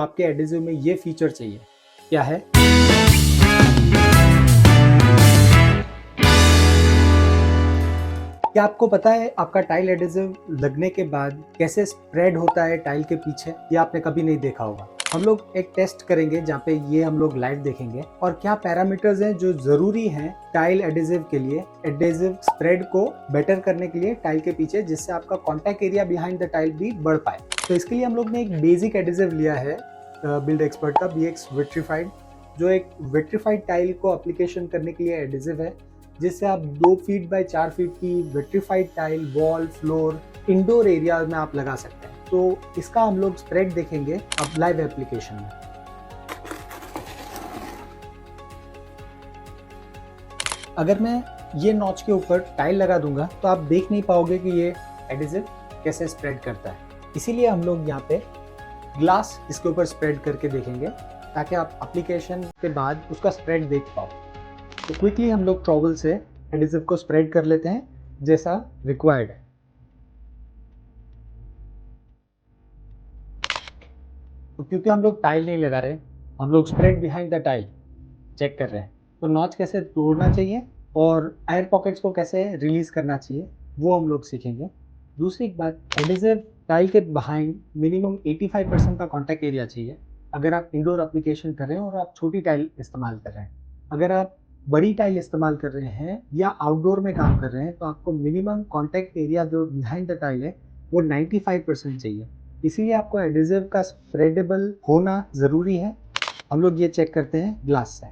आपके एडिजिव में ये फीचर चाहिए। क्या है? क्या आपको पता है आपका टाइल एडिजिव लगने के बाद कैसे स्प्रेड होता है टाइल के पीछे? ये आपने कभी नहीं देखा होगा। हम लोग एक टेस्ट करेंगे जहाँ पे ये हम लोग लाइव देखेंगे और क्या पैरामीटर्स हैं जो जरूरी हैं टाइल एडिजिव के लिए, एडिजिव स्प्रेड को बेटर करने के लिए टाइल के पीछे, जिससे आपका contact area behind the tile भी बढ़ पाए। तो इसके लिए हम लोग ने एक बेसिक एडिजिव लिया है बिल्ड एक्सपर्ट का BX विट्रीफाइड, जो एक विट्रीफाइड टाइल को एप्लीकेशन करने के लिए एडिजिव है, जिससे आप 2 फीट बाय 4 फीट की vitrified tile wall, floor, indoor area में आप लगा सकते हैं। तो इसका हम लोग स्प्रेड देखेंगे अब लाइव एप्लीकेशन में। अगर मैं ये नॉच के ऊपर टाइल लगा दूंगा तो आप देख नहीं पाओगे कि ये एडिजिव कैसे स्प्रेड करता है। इसीलिए हम लोग यहाँ पे ग्लास इसके ऊपर स्प्रेड करके देखेंगे ताकि आप एप्लीकेशन के बाद उसका स्प्रेड देख पाओ। तो क्विकली हम लोग ट्रॉवल से एडिजिव को स्प्रेड कर लेते हैं जैसा रिक्वायर्ड है। तो क्योंकि हम लोग टाइल नहीं लगा रहे, हम लोग spread behind the tile check कर रहे हैं। तो नॉच कैसे तोड़ना चाहिए और एयर पॉकेट्स को कैसे रिलीज करना चाहिए वो हम लोग सीखेंगे। दूसरी बात, एडिजिव टाइल के बिहाइंड मिनिमम 85% का कॉन्टैक्ट एरिया चाहिए अगर आप इंडोर एप्लीकेशन कर रहे हैं और आप छोटी टाइल इस्तेमाल कर रहे हैं। अगर आप बड़ी टाइल इस्तेमाल कर रहे हैं या आउटडोर में काम कर रहे हैं तो आपको मिनिमम कॉन्टैक्ट एरिया जो बिहाइंड द टाइल है वो 95% चाहिए। इसीलिए आपको एडिजिव का स्प्रेडेबल होना ज़रूरी है। हम लोग ये चेक करते हैं ग्लास से,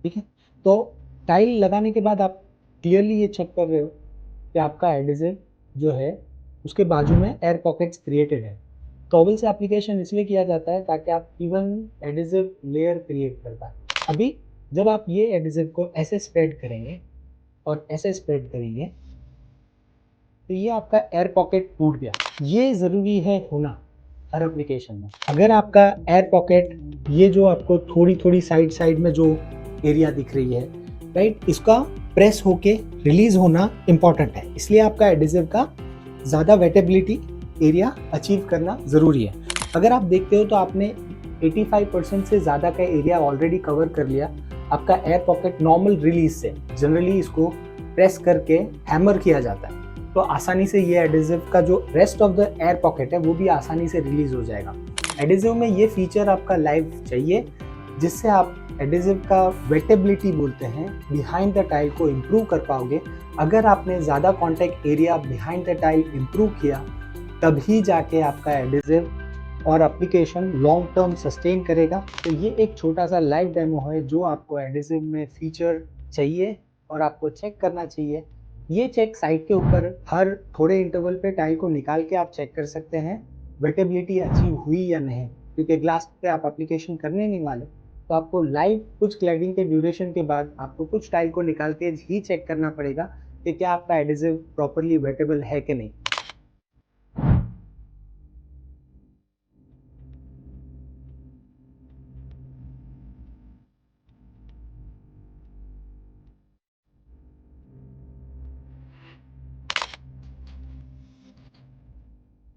ठीक है। तो टाइल लगाने के बाद आप क्लियरली ये चेक कर रहे हो कि आपका एडिजिव जो है उसके बाजू में एयर पॉकेट्स क्रिएटेड है। टॉवल से एप्लीकेशन इसलिए किया जाता है ताकि आप इवन एडिजिव लेयर क्रिएट कर पाए। अभी जब आप ये एडिजिव को ऐसे स्प्रेड करेंगे और ऐसे स्प्रेड करेंगे तो ये आपका एयर पॉकेट टूट गया। ये ज़रूरी है होना हर एप्लीकेशन में। अगर आपका एयर पॉकेट, ये जो आपको थोड़ी थोड़ी साइड में जो एरिया दिख रही है, राइट, इसका प्रेस होके रिलीज होना इंपॉर्टेंट है। इसलिए आपका एडिजिव का ज़्यादा वेटेबिलिटी एरिया अचीव करना ज़रूरी है। अगर आप देखते हो तो आपने 85% से ज़्यादा का एरिया ऑलरेडी कवर कर लिया आपका एयर पॉकेट नॉर्मल रिलीज से। जनरली इसको प्रेस करके हैमर किया जाता है तो आसानी से ये एडिजिव का जो rest of the air pocket है वो भी आसानी से रिलीज हो जाएगा। एडिजिव में ये फीचर आपका लाइव चाहिए जिससे आप एडिजिव का वेटेबिलिटी बोलते हैं बिहाइंड द टाइल को इम्प्रूव कर पाओगे। अगर आपने ज़्यादा contact area behind the tile improve किया तभी जाके आपका एडिजिव और एप्लीकेशन लॉन्ग टर्म सस्टेन करेगा। तो ये एक छोटा सा लाइव डेमो है जो आपको एडिजिव में फीचर चाहिए और आपको चेक करना चाहिए। ये चेक साइट के ऊपर हर थोड़े इंटरवल पे टाइल को निकाल के आप चेक कर सकते हैं वेटेबिलिटी अचीव हुई या नहीं, क्योंकि ग्लास पे आप एप्लीकेशन करने नहीं वाले। तो आपको लाइव कुछ क्लैडिंग के ड्यूरेशन के बाद आपको कुछ टाइल को निकाल के ही चेक करना पड़ेगा कि क्या आपका एडिजिव प्रॉपरली वेटेबल है कि नहीं।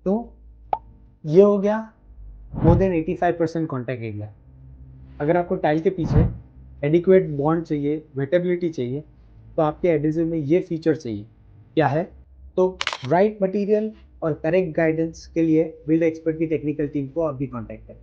तो ये हो गया मोर देन 85% कॉन्टैक्ट एरिया। अगर आपको टाइल के पीछे एडिक्वेट बॉन्ड चाहिए, वेटेबिलिटी चाहिए, तो आपके एडिजिव में ये फीचर चाहिए। क्या है? तो राइट मटेरियल और करेक्ट गाइडेंस के लिए बिल्ड एक्सपर्ट की टेक्निकल टीम को अभी कॉन्टैक्ट करें।